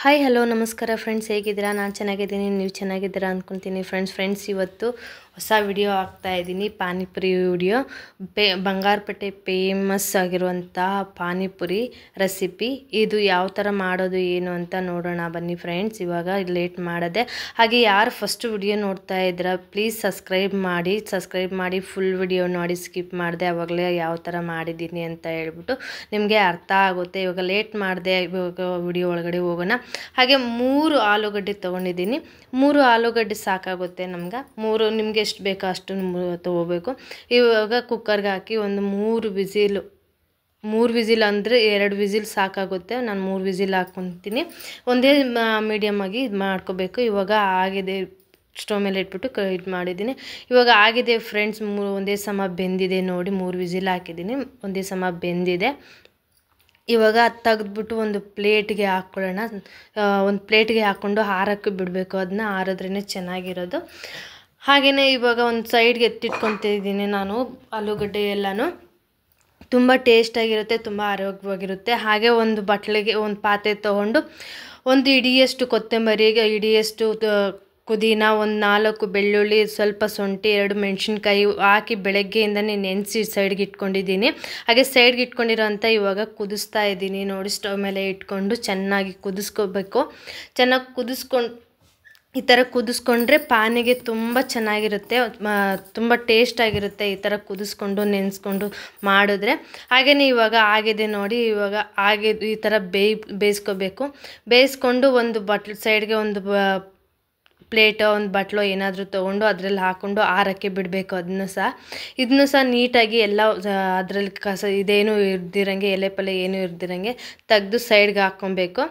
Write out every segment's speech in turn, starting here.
Hi hello ನಮಸ್ಕಾರ friends, ಹೇಗಿದ್ದೀರಾ? ನಾನು ಚೆನ್ನಾಗಿದ್ದೀನಿ, ನೀವು ಚೆನ್ನಾಗಿದ್ದೀರಾ ಅಂದ್ಕೊತೀನಿ. ಫ್ರೆಂಡ್ಸ್ ಇವತ್ತು ಹೊಸ ವಿಡಿಯೋ ಹಾಕ್ತಾಯಿದ್ದೀನಿ, ಪಾನಿಪುರಿ ವಿಡಿಯೋ. ಬಂಗಾರಪೇಟೆ ಫೇಮಸ್ ಆಗಿರುವಂತಹ ಪಾನಿಪುರಿ ರೆಸಿಪಿ. ಇದು ಯಾವ ಥರ ಮಾಡೋದು ಏನು ಅಂತ ನೋಡೋಣ ಬನ್ನಿ ಫ್ರೆಂಡ್ಸ್. ಇವಾಗ ಲೇಟ್ ಮಾಡದೆ. ಹಾಗೆ ಯಾರು ಫಸ್ಟ್ ವಿಡಿಯೋ ನೋಡ್ತಾ ಇದ್ದೀರಾ ಪ್ಲೀಸ್ ಸಬ್ಸ್ಕ್ರೈಬ್ ಮಾಡಿ ಫುಲ್ ವಿಡಿಯೋ ನೋಡಿ, ಸ್ಕಿಪ್ ಮಾಡಿದೆ ಆವಾಗಲೇ ಯಾವ ಥರ ಮಾಡಿದ್ದೀನಿ ಅಂತ ಹೇಳ್ಬಿಟ್ಟು ನಿಮಗೆ ಅರ್ಥ ಆಗುತ್ತೆ. ಇವಾಗ ಲೇಟ್ ಮಾಡಿದೆ, ಇವಾಗ ವಿಡಿಯೋ ಒಳಗಡೆ ಹೋಗೋಣ. ಹಾಗೆ 3 ಆಲೂಗಡ್ಡೆ ತೊಗೊಂಡಿದ್ದೀನಿ. 3 ಆಲೂಗಡ್ಡೆ ಸಾಕಾಗುತ್ತೆ ನಮ್ಗೆ. ನಿಮಗೆ ಎಷ್ಟು ಬೇಕೋ ಅಷ್ಟು ತೊಗೋಬೇಕು. ಇವಾಗ ಕುಕ್ಕರ್ಗೆ ಹಾಕಿ ಒಂದು 3 ವಿಸಿಲ್ ಅಂದರೆ 2 ವಿಸಿಲ್ ಸಾಕಾಗುತ್ತೆ. ನಾನು 3 ವಿಸಿಲ್ ಹಾಕ್ಕೊತೀನಿ. ಒಂದೇ ಮೀಡಿಯಮ್ ಆಗಿ ಇದು ಮಾಡ್ಕೋಬೇಕು. ಇವಾಗ ಆಗಿದೆ, ಸ್ಟವ್ ಮೇಲೆ ಇಟ್ಬಿಟ್ಟು ಇದು ಮಾಡಿದ್ದೀನಿ. ಇವಾಗ ಆಗಿದೆ ಫ್ರೆಂಡ್ಸ್, ಒಂದೇ ಸಮ ಬೆಂದಿದೆ ನೋಡಿ. 3 ವಿಸಿಲ್ ಹಾಕಿದ್ದೀನಿ, ಒಂದೇ ಸಮ ಬೆಂದಿದೆ. ಇವಾಗ ತೆಗೆದ್ಬಿಟ್ಟು ಒಂದು ಪ್ಲೇಟ್ಗೆ ಹಾಕ್ಕೊಳ್ಳೋಣ. ಒಂದು ಪ್ಲೇಟ್ಗೆ ಹಾಕ್ಕೊಂಡು ಆರಕ್ಕೆ ಬಿಡಬೇಕು. ಅದನ್ನ ಆರಿದ್ರೇ ಚೆನ್ನಾಗಿರೋದು. ಹಾಗೆಯೇ ಇವಾಗ ಒಂದು ಸೈಡ್ಗೆ ಎತ್ತಿಟ್ಕೊತಿದ್ದೀನಿ ನಾನು ಆಲೂಗಡ್ಡೆ ಎಲ್ಲನೂ. ತುಂಬ ಟೇಸ್ಟಾಗಿರುತ್ತೆ, ತುಂಬ ಆರೋಗ್ಯವಾಗಿರುತ್ತೆ. ಹಾಗೆ ಒಂದು ಒಂದು ಪಾತ್ರೆ ತೊಗೊಂಡು ಒಂದು ಇಡಿಯಷ್ಟು ಕೊತ್ತಂಬರಿ, ಇಡಿಯಷ್ಟು ಪುದೀನ, ಒಂದು 4 ಬೆಳ್ಳುಳ್ಳಿ, ಸ್ವಲ್ಪ ಶುಂಠಿ, 2 ಮೆಣಸಿನ್ಕಾಯಿ ಹಾಕಿ ಬೆಳಗ್ಗೆಯಿಂದನೇ ನೆನೆಸಿ ಸೈಡ್ಗೆ ಇಟ್ಕೊಂಡಿದ್ದೀನಿ. ಹಾಗೆ ಸೈಡ್ಗೆ ಇಟ್ಕೊಂಡಿರೋಂಥ ಇವಾಗ ಕುದಿಸ್ತಾ ಇದ್ದೀನಿ ನೋಡಿ. ಸ್ಟವ್ ಮೇಲೆ ಇಟ್ಕೊಂಡು ಚೆನ್ನಾಗಿ ಕುದಿಸ್ಕೋಬೇಕು. ಚೆನ್ನಾಗಿ ಈ ಥರ ಕುದಿಸ್ಕೊಂಡ್ರೆ ಪಾನಿಗೆ ತುಂಬ ಚೆನ್ನಾಗಿರುತ್ತೆ, ತುಂಬ ಟೇಸ್ಟಾಗಿರುತ್ತೆ ಈ ಥರ ಕುದಿಸ್ಕೊಂಡು ನೆನೆಸ್ಕೊಂಡು ಮಾಡಿದ್ರೆ. ಹಾಗೆಯೇ ಇವಾಗ ಆಗಿದೆ ನೋಡಿ. ಇವಾಗ ಈ ಥರ ಬೇಯಿಸ್ಕೊಂಡು ಒಂದು ಸೈಡ್ಗೆ ಒಂದು ಪ್ಲೇಟೋ ಒಂದು ಬಟ್ಲೋ ಏನಾದರೂ ತೊಗೊಂಡು ಅದರಲ್ಲಿ ಹಾಕ್ಕೊಂಡು ಆರಕ್ಕೆ ಬಿಡಬೇಕು. ಇದನ್ನು ಸಹ ನೀಟಾಗಿ ಎಲ್ಲ ಅದರಲ್ಲಿ ಇದೇನು ಇರ್ದಿರಂಗೆ, ಎಲೆ ಪಲ್ಲೆ ಏನೂ ಇರ್ದಿರಂಗೆ ತೆಗೆದು ಸೈಡ್ಗೆ ಹಾಕ್ಕೊಬೇಕು.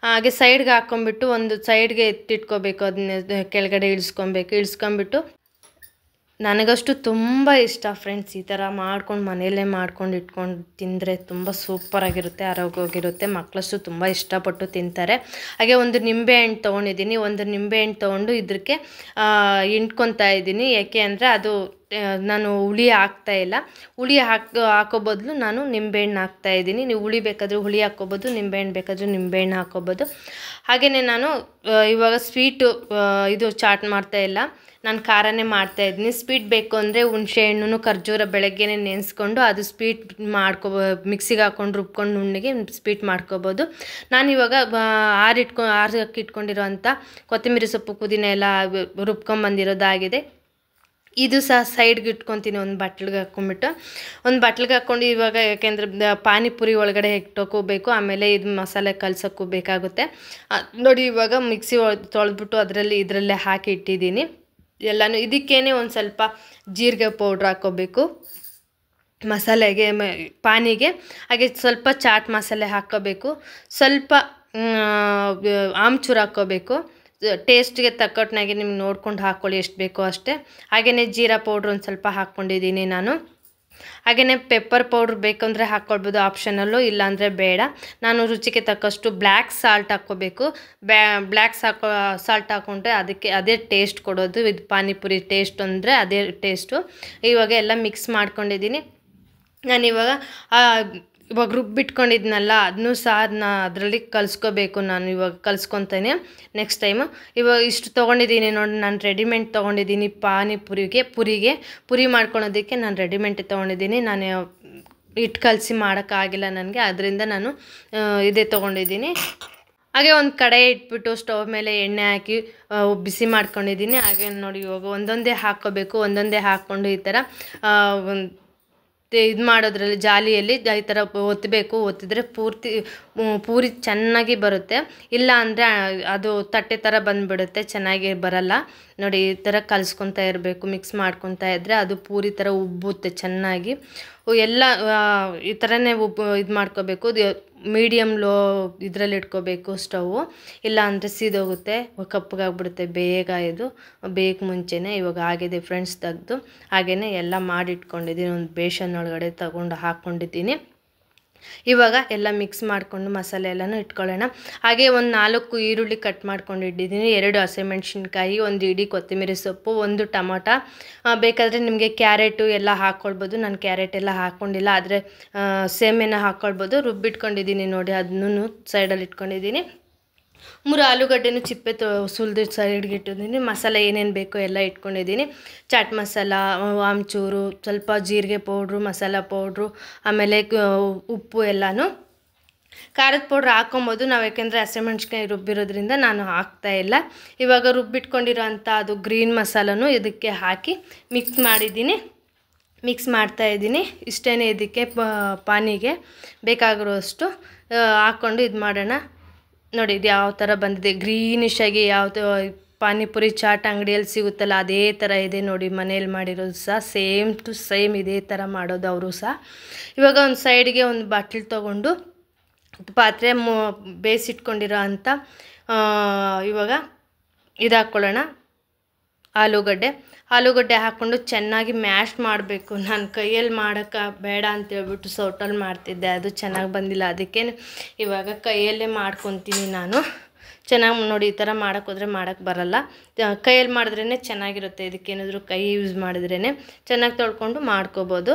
ಹಾಗೆ ಸೈಡ್ಗೆ ಹಾಕ್ಕೊಂಬಿಟ್ಟು ಒಂದು ಸೈಡ್ಗೆ ಎತ್ತಿಟ್ಕೋಬೇಕು. ಅದನ್ನ ಕೆಳಗಡೆ ಇಳಿಸ್ಕೊಂಬಿಟ್ಟು ನನಗಷ್ಟು ತುಂಬ ಇಷ್ಟ ಫ್ರೆಂಡ್ಸ್. ಈ ಥರ ಮನೆಯಲ್ಲೇ ಮಾಡ್ಕೊಂಡು ಇಟ್ಕೊಂಡು ತಿಂದರೆ ತುಂಬ ಸೂಪರಾಗಿರುತ್ತೆ, ಆರೋಗ್ಯವಾಗಿರುತ್ತೆ. ಮಕ್ಕಳಷ್ಟು ತುಂಬ ಇಷ್ಟಪಟ್ಟು ತಿಂತಾರೆ. ಹಾಗೆ ಒಂದು ನಿಂಬೆಹಣ್ಣು ತೊಗೊಂಡಿದ್ದೀನಿ. ಒಂದು ನಿಂಬೆಹಣ್ಣು ತೊಗೊಂಡು ಇದಕ್ಕೆ ಹಿಂಡ್ಕೊತಾ ಇದ್ದೀನಿ. ಯಾಕೆ ಅಂದರೆ ಅದು ನಾನು ಹುಳಿ ಹಾಕ್ತಾಯಿಲ್ಲ. ಹುಳಿ ಹಾಕೋ ಬದಲು ನಾನು ನಿಂಬೆಹಣ್ಣು ಹಾಕ್ತಾಯಿದ್ದೀನಿ. ನೀವು ಹುಳಿ ಬೇಕಾದರೂ ಹುಳಿ ಹಾಕ್ಕೋಬೋದು, ನಿಂಬೆಹಣ್ಣು ಬೇಕಾದರೂ ನಿಂಬೆಹಣ್ಣು ಹಾಕ್ಕೋಬೋದು. ಹಾಗೆಯೇ ನಾನು ಇವಾಗ ಸ್ವೀಟು ಇದು ಚಾಟ್ ಮಾಡ್ತಾಯಿಲ್ಲ, ನಾನು ಖಾರನೇ ಮಾಡ್ತಾಯಿದ್ದೀನಿ. ಸ್ವೀಟ್ ಬೇಕು ಅಂದರೆ ಹುಣಸೆಹಣ್ಣು, ಖರ್ಜೂರ ಬೆಳಗ್ಗೆನೇ ನೆನೆಸ್ಕೊಂಡು ಅದು ಸ್ವೀಟ್ ಮಿಕ್ಸಿಗೆ ಹಾಕ್ಕೊಂಡು ರುಬ್ಕೊಂಡು ನುಣ್ಣಗೆ ಸ್ವೀಟ್ ಮಾಡ್ಕೋಬೋದು. ನಾನಿವಾಗ ಆರಕ್ಕೆ ಇಟ್ಕೊಂಡಿರೋ ಅಂಥ ಕೊತ್ತಂಬರಿ ಸೊಪ್ಪು, ಪುದೀನ ಎಲ್ಲ ರುಬ್ಕೊಂಬಂದಿರೋದಾಗಿದೆ. ಇದು ಸಹ ಸೈಡ್ಗೆ ಇಟ್ಕೊತೀನಿ. ಒಂದು ಬಟ್ಲಿಗೆ ಹಾಕ್ಕೊಂಡು ಇವಾಗ ಯಾಕೆಂದರೆ ಪಾನಿಪುರಿ ಒಳಗಡೆ ಇಟ್ಟೋಕೋಬೇಕು. ಆಮೇಲೆ ಇದು ಮಸಾಲೆ ಕಲ್ಸೋಕ್ಕೂ ಬೇಕಾಗುತ್ತೆ ನೋಡಿ. ಇವಾಗ ಮಿಕ್ಸಿ ತೊಳೆದ್ಬಿಟ್ಟು ಇದರಲ್ಲೇ ಹಾಕಿ ಇಟ್ಟಿದ್ದೀನಿ ಎಲ್ಲನೂ. ಇದಕ್ಕೇನೆ ಒಂದು ಸ್ವಲ್ಪ ಜೀರಿಗೆ ಪೌಡ್ರ್ ಹಾಕ್ಕೋಬೇಕು ಮಸಾಲೆಗೆ, ಪಾನಿಗೆ. ಹಾಗೆ ಸ್ವಲ್ಪ ಚಾಟ್ ಮಸಾಲೆ ಹಾಕ್ಕೋಬೇಕು, ಸ್ವಲ್ಪ ಆಮ್ಚೂರು ಹಾಕ್ಕೋಬೇಕು. ಟೇಸ್ಟ್ಗೆ ತಕ್ಕಟ್ನಾಗೆ ನಿಮ್ಗೆ ನೋಡ್ಕೊಂಡು ಹಾಕ್ಕೊಳ್ಳಿ, ಎಷ್ಟು ಬೇಕೋ ಅಷ್ಟೇ. ಹಾಗೆಯೇ ಜೀರಾ ಪೌಡ್ರ್ ಒಂದು ಸ್ವಲ್ಪ ಹಾಕ್ಕೊಂಡಿದ್ದೀನಿ ನಾನು. ಹಾಗೆಯೇ ಪೆಪ್ಪರ್ ಪೌಡ್ರ್ ಬೇಕಂದರೆ ಹಾಕ್ಕೊಳ್ಬೋದು, ಆಪ್ಷನಲ್ಲು, ಇಲ್ಲಾಂದರೆ ಬೇಡ. ನಾನು ರುಚಿಗೆ ತಕ್ಕಷ್ಟು ಬ್ಲ್ಯಾಕ್ ಸಾಲ್ಟ್ ಹಾಕ್ಕೋಬೇಕು. ಬ್ಲ್ಯಾಕ್ ಸಾಲ್ಟ್ ಹಾಕ್ಕೊಂಡ್ರೆ ಅದೇ ಟೇಸ್ಟ್ ಕೊಡೋದು. ಇದು ಪಾನಿಪುರಿ ಟೇಸ್ಟ್ ಅಂದರೆ ಅದೇ ಟೇಸ್ಟು. ಇವಾಗ ಎಲ್ಲ ಮಿಕ್ಸ್ ಮಾಡ್ಕೊಂಡಿದ್ದೀನಿ. ನಾನಿವಾಗ ರುಬ್ಬಿಟ್ಕೊಂಡಿದ್ನಲ್ಲ ಅದನ್ನೂ ಸಹ ಅದರಲ್ಲಿ ಕಲಿಸ್ಕೋಬೇಕು. ನಾನು ಇವಾಗ ಕಲಿಸ್ಕೊತೀನಿ ನೆಕ್ಸ್ಟ್ ಟೈಮು. ಇವಾಗ ಇಷ್ಟು ತೊಗೊಂಡಿದ್ದೀನಿ ನೋಡಿ. ನಾನು ರೆಡಿಮೇಡ್ ತೊಗೊಂಡಿದ್ದೀನಿ ಪುರಿ ಮಾಡ್ಕೊಳೋದಕ್ಕೆ ನಾನು ರೆಡಿಮೇಡ್ ತೊಗೊಂಡಿದ್ದೀನಿ. ನಾನು ಹಿಟ್ಟು ಕಲಸಿ ಮಾಡೋಕ್ಕಾಗಿಲ್ಲ ನನಗೆ, ಅದರಿಂದ ನಾನು ಇದೇ ತೊಗೊಂಡಿದ್ದೀನಿ. ಹಾಗೆ ಒಂದು ಕಡಾಯಿ ಇಟ್ಬಿಟ್ಟು ಸ್ಟವ್ ಮೇಲೆ ಎಣ್ಣೆ ಹಾಕಿ ಬಿಸಿ ಮಾಡ್ಕೊಂಡಿದ್ದೀನಿ. ಹಾಗೆ ನೋಡಿ ಇವಾಗ ಒಂದೊಂದೇ ಹಾಕ್ಕೋಬೇಕು. ಒಂದೊಂದೇ ಹಾಕ್ಕೊಂಡು ಈ ಥರ ಇದು ಮಾಡೋದ್ರಲ್ಲಿ ಜಾಲಿಯಲ್ಲಿ ಈ ಥರ ಒತ್ತಿದ್ರೆ ಪೂರಿ ಚೆನ್ನಾಗಿ ಬರುತ್ತೆ. ಇಲ್ಲ ಅಂದರೆ ಅದು ತಟ್ಟೆ ಥರ ಬಂದುಬಿಡುತ್ತೆ, ಚೆನ್ನಾಗಿ ಬರಲ್ಲ ನೋಡಿ. ಈ ಥರ ಕಲಿಸ್ಕೊತಾ ಇರಬೇಕು, ಮಿಕ್ಸ್ ಮಾಡ್ಕೊತಾ ಇದ್ದರೆ ಅದು ಪೂರಿ ಥರ ಉಬ್ಬುತ್ತೆ ಚೆನ್ನಾಗಿ. ಎಲ್ಲ ಈ ಥರನೇ ಇದು ಮಾಡ್ಕೋಬೇಕು. ಮೀಡಿಯಮ್ ಲೋ ಇದರಲ್ಲಿ ಇಟ್ಕೋಬೇಕು ಸ್ಟವ್ವು, ಇಲ್ಲ ಅಂದರೆ ಸೀದೋಗುತ್ತೆ, ಕಪ್ಪಗಾಗ್ಬಿಡುತ್ತೆ ಬೇಗ. ಇದು ಮುಂಚೆನೇ ಇವಾಗ ಆಗಿದೆ ಫ್ರೆಂಡ್ಸ್ ತೆಗೆದು. ಹಾಗೆಯೇ ಎಲ್ಲ ಮಾಡಿಟ್ಕೊಂಡಿದ್ದೀನಿ. ಒಂದು ಬೇಸನ್ ಒಳಗಡೆ ತಗೊಂಡು ಹಾಕ್ಕೊಂಡಿದ್ದೀನಿ. ಇವಾಗ ಎಲ್ಲ ಮಿಕ್ಸ್ ಮಾಡಿಕೊಂಡು ಮಸಾಲೆ ಎಲ್ಲನೂ ಇಟ್ಕೊಳ್ಳೋಣ. ಹಾಗೆ ಒಂದು 4 ಈರುಳ್ಳಿ ಕಟ್ ಮಾಡ್ಕೊಂಡು ಇಟ್ಟಿದ್ದೀನಿ, 2 ಹಸಿಮೆಣಸಿನ್ಕಾಯಿ, ಒಂದು ಇಡೀ ಕೊತ್ತಂಬರಿ ಸೊಪ್ಪು, 1 ಟೊಮೊಟೊ. ಬೇಕಾದರೆ ನಿಮಗೆ ಕ್ಯಾರೆಟು ಎಲ್ಲ ಹಾಕ್ಕೊಳ್ಬೋದು. ನಾನು ಕ್ಯಾರೆಟ್ ಎಲ್ಲ ಹಾಕ್ಕೊಂಡಿಲ್ಲ, ಆದರೆ ಸೇಮೆನ ಹಾಕ್ಕೊಳ್ಬೋದು. ರುಬ್ಬಿಟ್ಕೊಂಡಿದ್ದೀನಿ ನೋಡಿ, ಅದನ್ನು ಸೈಡಲ್ಲಿ ಇಟ್ಕೊಂಡಿದ್ದೀನಿ. 3 ಆಲೂಗಡ್ಡೆನೂ ಚಿಪ್ಪೆ ಸುಲಿದು ಸೈಡ್ಗೆ ಇಟ್ಟಿದ್ದೀನಿ. ಮಸಾಲೆ ಏನೇನು ಬೇಕೋ ಎಲ್ಲ ಇಟ್ಕೊಂಡಿದ್ದೀನಿ. ಚಾಟ್ ಮಸಾಲ, ಆಮ್ಚೂರು, ಸ್ವಲ್ಪ ಜೀರಿಗೆ ಪೌಡ್ರು, ಮಸಾಲ ಪೌಡ್ರು, ಆಮೇಲೆ ಉಪ್ಪು ಎಲ್ಲನೂ. ಖಾರದ ಪೌಡ್ರ್ ಹಾಕ್ಕೊಬೋದು ನಾವು, ಯಾಕೆಂದರೆ ಹಸಿಮೆಣ್ಸಿನ್ಕಾಯಿ ರುಬ್ಬಿರೋದ್ರಿಂದ ನಾನು ಹಾಕ್ತಾಯಿಲ್ಲ. ಇವಾಗ ರುಬ್ಬಿಟ್ಕೊಂಡಿರೋ ಅಂಥ ಅದು ಗ್ರೀನ್ ಮಸಾಲನೂ ಇದಕ್ಕೆ ಹಾಕಿ ಮಿಕ್ಸ್ ಮಾಡಿದ್ದೀನಿ. ಮಿಕ್ಸ್ ಮಾಡ್ತಾಯಿದ್ದೀನಿ. ಇಷ್ಟೇ ಇದಕ್ಕೆ ಪಾನಿಗೆ ಬೇಕಾಗಿರೋಷ್ಟು ಹಾಕ್ಕೊಂಡು ಇದು ಮಾಡೋಣ. ನೋಡಿ ಇದು ಯಾವ ಥರ ಬಂದಿದೆ, ಗ್ರೀನಿಶ್ ಆಗಿ ಯಾವುದು ಪಾನಿಪುರಿ ಚಾಟ್ ಅಂಗಡಿಯಲ್ಲಿ ಸಿಗುತ್ತಲ್ಲ ಅದೇ ಥರ ಇದೆ ನೋಡಿ. ಮನೇಲಿ ಮಾಡಿರೋದು ಸಹ ಸೇಮ್ ಟು ಸೇಮ್ ಇದೇ ಥರ ಮಾಡೋದು ಅವರು ಸಹ. ಇವಾಗ ಒಂದು ಸೈಡ್ಗೆ ಒಂದು ಬಾಟ್ಲ್ ತೊಗೊಂಡು ಪಾತ್ರೆ ಬೇಯಿಸಿಟ್ಕೊಂಡಿರೋ ಅಂಥ ಇವಾಗ ಇದು ಹಾಕ್ಕೊಳ್ಳೋಣ. ಆಲೂಗಡ್ಡೆ ಹಾಕ್ಕೊಂಡು ಚೆನ್ನಾಗಿ ಮ್ಯಾಶ್ ಮಾಡಬೇಕು. ನಾನು ಕೈಯಲ್ಲಿ ಮಾಡೋಕ್ಕೆ ಬೇಡ ಅಂತೇಳ್ಬಿಟ್ಟು ಸೌಟಲ್ಲಿ ಮಾಡ್ತಿದ್ದೆ, ಅದು ಚೆನ್ನಾಗಿ ಬಂದಿಲ್ಲ. ಅದಕ್ಕೆ ಇವಾಗ ಕೈಯಲ್ಲೇ ಮಾಡ್ಕೊತೀನಿ ನಾನು. ಚೆನ್ನಾಗಿ ನೋಡಿ, ಈ ಥರ ಮಾಡೋಕ್ಕೋದ್ರೆ ಮಾಡೋಕ್ಕೆ ಬರಲ್ಲ. ಕೈಯಲ್ಲಿ ಮಾಡಿದ್ರೇ ಚೆನ್ನಾಗಿರುತ್ತೆ. ಇದಕ್ಕೇನಾದರೂ ಕೈ ಯೂಸ್ ಮಾಡಿದ್ರೇ ಚೆನ್ನಾಗಿ ತೊಳ್ಕೊಂಡು ಮಾಡ್ಕೋಬೋದು.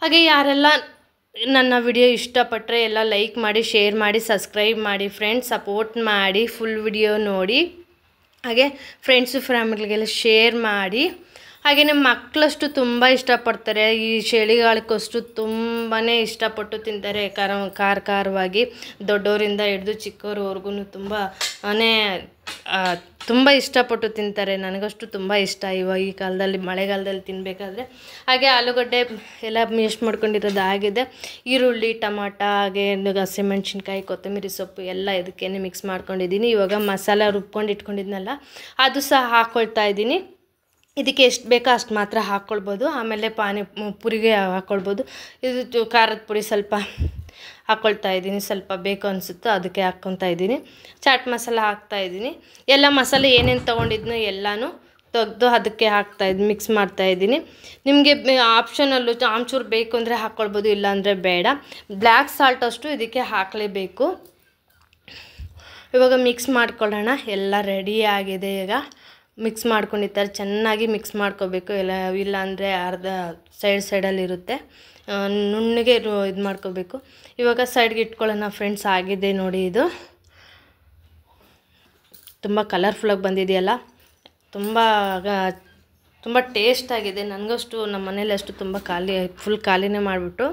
ಹಾಗೆ ಯಾರೆಲ್ಲ ನನ್ನ ವಿಡಿಯೋ ಇಷ್ಟಪಟ್ಟರೆ ಎಲ್ಲ ಲೈಕ್ ಮಾಡಿ, ಶೇರ್ ಮಾಡಿ, ಸಬ್ಸ್ಕ್ರೈಬ್ ಮಾಡಿ ಫ್ರೆಂಡ್ಸ್. ಸಪೋರ್ಟ್ ಮಾಡಿ, ಫುಲ್ ವಿಡಿಯೋ ನೋಡಿ. ಹಾಗೆ ಫ್ರೆಂಡ್ಸು ಫ್ಯಾಮಿಲಿಗೆಲ್ಲ ಶೇರ್ ಮಾಡಿ. ಹಾಗೆ ನಮ್ಮ ಮಕ್ಕಳಷ್ಟು ತುಂಬ ಇಷ್ಟಪಡ್ತಾರೆ. ಈ ಚಳಿಗಾಲಕ್ಕಷ್ಟು ತುಂಬಾ ಇಷ್ಟಪಟ್ಟು ತಿಂತಾರೆ. ಖಾರವಾಗಿ ದೊಡ್ಡವರಿಂದ ಹಿಡಿದು ಚಿಕ್ಕವ್ರವರೆಗೂ ತುಂಬ ಇಷ್ಟಪಟ್ಟು ತಿಂತಾರೆ. ನನಗಷ್ಟು ತುಂಬ ಇಷ್ಟ ಇವಾಗ ಈ ಕಾಲದಲ್ಲಿ, ಮಳೆಗಾಲದಲ್ಲಿ ತಿನ್ನಬೇಕಾದ್ರೆ. ಹಾಗೆ ಆಲೂಗಡ್ಡೆ ಎಲ್ಲ ಮಿಕ್ಸ್ ಮಾಡ್ಕೊಂಡಿರೋದು ಆಗಿದೆ. ಈರುಳ್ಳಿ, ಟೊಮಾಟೊ, ಹಾಗೆ ಹಸಿಮೆಣ್ಸಿನ್ಕಾಯಿ, ಕೊತ್ತಂಬರಿ ಸೊಪ್ಪು ಎಲ್ಲ ಇದಕ್ಕೇ ಮಿಕ್ಸ್ ಮಾಡ್ಕೊಂಡಿದ್ದೀನಿ. ಇವಾಗ ಮಸಾಲ ರುಬ್ಕೊಂಡು ಇಟ್ಕೊಂಡಿದ್ನಲ್ಲ ಅದು ಸಹ ಹಾಕ್ಕೊಳ್ತಾ ಇದ್ದೀನಿ. ಇದಕ್ಕೆ ಎಷ್ಟು ಬೇಕೋ ಅಷ್ಟು ಮಾತ್ರ ಹಾಕ್ಕೊಳ್ಬೋದು. ಆಮೇಲೆ ಪುರಿಗೆ ಹಾಕ್ಕೊಳ್ಬೋದು. ಇದು ಖಾರದ ಪುಡಿ ಸ್ವಲ್ಪ ಹಾಕ್ಕೊಳ್ತಾ ಇದ್ದೀನಿ, ಸ್ವಲ್ಪ ಬೇಕು ಅನಿಸುತ್ತೋ ಅದಕ್ಕೆ ಹಾಕ್ಕೊತಾ ಇದ್ದೀನಿ. ಚಾಟ್ ಮಸಾಲ ಹಾಕ್ತಾಯಿದ್ದೀನಿ. ಎಲ್ಲ ಮಸಾಲೆ ಏನೇನು ತೊಗೊಂಡಿದ್ನೋ ಎಲ್ಲನೂ ತೆಗೆದು ಅದಕ್ಕೆ ಮಿಕ್ಸ್ ಮಾಡ್ತಾಯಿದ್ದೀನಿ. ನಿಮಗೆ ಆಪ್ಷನಲ್ಲು ಆಮ್ಚೂರು ಬೇಕು ಅಂದರೆ ಹಾಕ್ಕೊಳ್ಬೋದು, ಇಲ್ಲಾಂದರೆ ಬೇಡ. ಬ್ಲ್ಯಾಕ್ ಸಾಲ್ಟ್ ಅಷ್ಟು ಇದಕ್ಕೆ ಹಾಕಲೇಬೇಕು. ಇವಾಗ ಮಿಕ್ಸ್ ಮಾಡ್ಕೊಳ್ಳೋಣ. ಎಲ್ಲ ರೆಡಿಯಾಗಿದೆ. ಈಗ ಮಿಕ್ಸ್ ಮಾಡ್ಕೊಂಡಿರ್ತಾರೆ, ಚೆನ್ನಾಗಿ ಮಿಕ್ಸ್ ಮಾಡ್ಕೋಬೇಕು. ಇಲ್ಲಾಂದರೆ ಅರ್ಧ ಸೈಡಲ್ಲಿರುತ್ತೆ, ನುಣ್ಣಗೆ ಇದು ಮಾಡ್ಕೋಬೇಕು. ಇವಾಗ ಸೈಡ್ಗೆ ಇಟ್ಕೊಳ್ಳೋಣ ಫ್ರೆಂಡ್ಸ್. ಆಗಿದೆ ನೋಡಿ, ಇದು ತುಂಬ ಕಲರ್ಫುಲ್ಲಾಗಿ ಬಂದಿದೆಯಲ್ಲ, ತುಂಬ ಟೇಸ್ಟಾಗಿದೆ. ನನಗಷ್ಟು ನಮ್ಮ ಮನೇಲಿ ಅಷ್ಟು ತುಂಬ ಫುಲ್ ಖಾಲಿನೇ ಮಾಡಿಬಿಟ್ಟು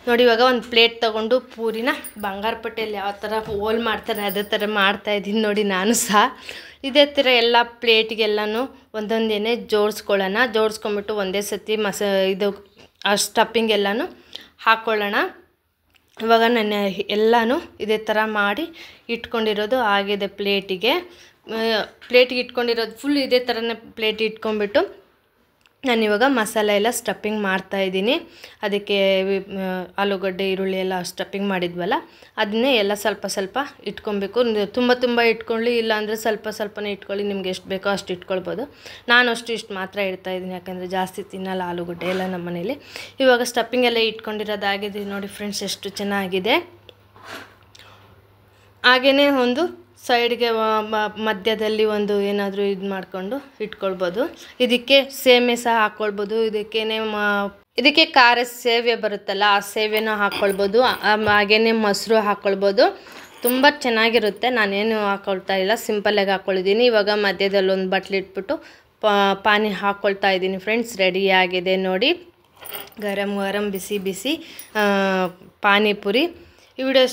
ನೋಡಿ. ಇವಾಗ ಒಂದು ಪ್ಲೇಟ್ ತೊಗೊಂಡು ಪೂರಿನ ಬಂಗಾರಪೇಟೆಯಲ್ಲಿ ಯಾವ ಥರ ಹೋಲ್ ಮಾಡ್ತಾರೆ ಅದೇ ಥರ ಮಾಡ್ತಾಯಿದ್ದೀನಿ ನೋಡಿ. ನಾನು ಸಹ ಇದೇ ಥರ ಎಲ್ಲ ಪ್ಲೇಟಿಗೆಲ್ಲನೂ ಒಂದೊಂದೇನೆ ಜೋಡಿಸ್ಕೊಂಬಿಟ್ಟು ಒಂದೇ ಸತಿ ಇದು ಸ್ಟಫಿಂಗ್ ಎಲ್ಲನೂ ಹಾಕ್ಕೊಳ್ಳೋಣ. ಇವಾಗ ನಾನು ಎಲ್ಲನೂ ಇದೇ ಥರ ಮಾಡಿ ಇಟ್ಕೊಂಡಿರೋದು ಆಗಿದೆ. ಪ್ಲೇಟಿಗೆ ಇಟ್ಕೊಂಡಿರೋದು ಫುಲ್ ಇದೇ ಥರನೇ ಪ್ಲೇಟ್ ಇಟ್ಕೊಂಡ್ಬಿಟ್ಟು ನಾನಿವಾಗ ಮಸಾಲೆ ಎಲ್ಲ ಸ್ಟಫಿಂಗ್ ಮಾಡ್ತಾಯಿದ್ದೀನಿ. ಅದಕ್ಕೆ ಆಲೂಗಡ್ಡೆ, ಈರುಳ್ಳಿ ಎಲ್ಲ ಸ್ಟಫಿಂಗ್ ಮಾಡಿದ್ವಲ್ಲ ಅದನ್ನೇ ಎಲ್ಲ ಸ್ವಲ್ಪ ಇಟ್ಕೊಬೇಕು. ತುಂಬ ಇಟ್ಕೊಳ್ಳಿ, ಇಲ್ಲಾಂದರೆ ಸ್ವಲ್ಪನೇ ಇಟ್ಕೊಳ್ಳಿ. ನಿಮ್ಗೆ ಎಷ್ಟು ಬೇಕೋ ಅಷ್ಟು ಇಟ್ಕೊಳ್ಬೋದು. ನಾನು ಇಷ್ಟು ಮಾತ್ರ ಇಡ್ತಾಯಿದ್ದೀನಿ, ಯಾಕೆಂದರೆ ಜಾಸ್ತಿ ತಿನ್ನಲ್ಲ ಆಲೂಗಡ್ಡೆ ಎಲ್ಲ ನಮ್ಮ ಮನೇಲಿ. ಇವಾಗ ಸ್ಟಫಿಂಗ್ ಎಲ್ಲ ಇಟ್ಕೊಂಡಿರೋದಾಗಿದೆ ನೋಡಿ ಫ್ರೆಂಡ್ಸ್, ಎಷ್ಟು ಚೆನ್ನಾಗಿದೆ. ಹಾಗೆಯೇ ಒಂದು ಸೈಡ್ಗೆ ಮಧ್ಯದಲ್ಲಿ ಒಂದು ಏನಾದರೂ ಇದು ಮಾಡಿಕೊಂಡು ಇಟ್ಕೊಳ್ಬೋದು. ಇದಕ್ಕೆ ಸೇವೆ ಸಹ ಹಾಕ್ಕೊಳ್ಬೋದು. ಇದಕ್ಕೆ ಖಾರ ಸೇವೆ ಬರುತ್ತಲ್ಲ ಆ ಸೇವೆನೂ ಹಾಕ್ಕೊಳ್ಬೋದು. ಹಾಗೆಯೇ ಮೊಸರು ಹಾಕ್ಕೊಳ್ಬೋದು. ತುಂಬ ಚೆನ್ನಾಗಿರುತ್ತೆ. ನಾನೇನು ಹಾಕ್ಕೊಳ್ತಾ ಇಲ್ಲ, ಸಿಂಪಲ್ಲಾಗಿ ಹಾಕ್ಕೊಂಡಿದ್ದೀನಿ. ಇವಾಗ ಮಧ್ಯದಲ್ಲಿ ಒಂದು ಬಟ್ಲಿಟ್ಬಿಟ್ಟು ಪಾನಿ ಹಾಕ್ಕೊಳ್ತಾ ಇದ್ದೀನಿ ಫ್ರೆಂಡ್ಸ್. ರೆಡಿಯಾಗಿದೆ ನೋಡಿ, ಗರಂ ಬಿಸಿ ಪಾನಿಪುರಿ. ಈ ವಿಡಿಯೋ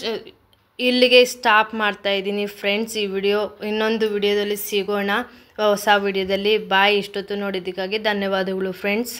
ಇಲ್ಲಿಗೆ ಸ್ಟಾಪ್ ಮಾಡ್ತಾಯಿದ್ದೀನಿ ಫ್ರೆಂಡ್ಸ್. ಈ ವಿಡಿಯೋ ಇನ್ನೊಂದು ವಿಡಿಯೋದಲ್ಲಿ ಸಿಗೋಣ, ಹೊಸ ವಿಡಿಯೋದಲ್ಲಿ. ಬಾಯ್. ಇಷ್ಟೊತ್ತು ನೋಡಿದ್ದಕ್ಕಾಗಿ ಧನ್ಯವಾದಗಳು ಫ್ರೆಂಡ್ಸ್.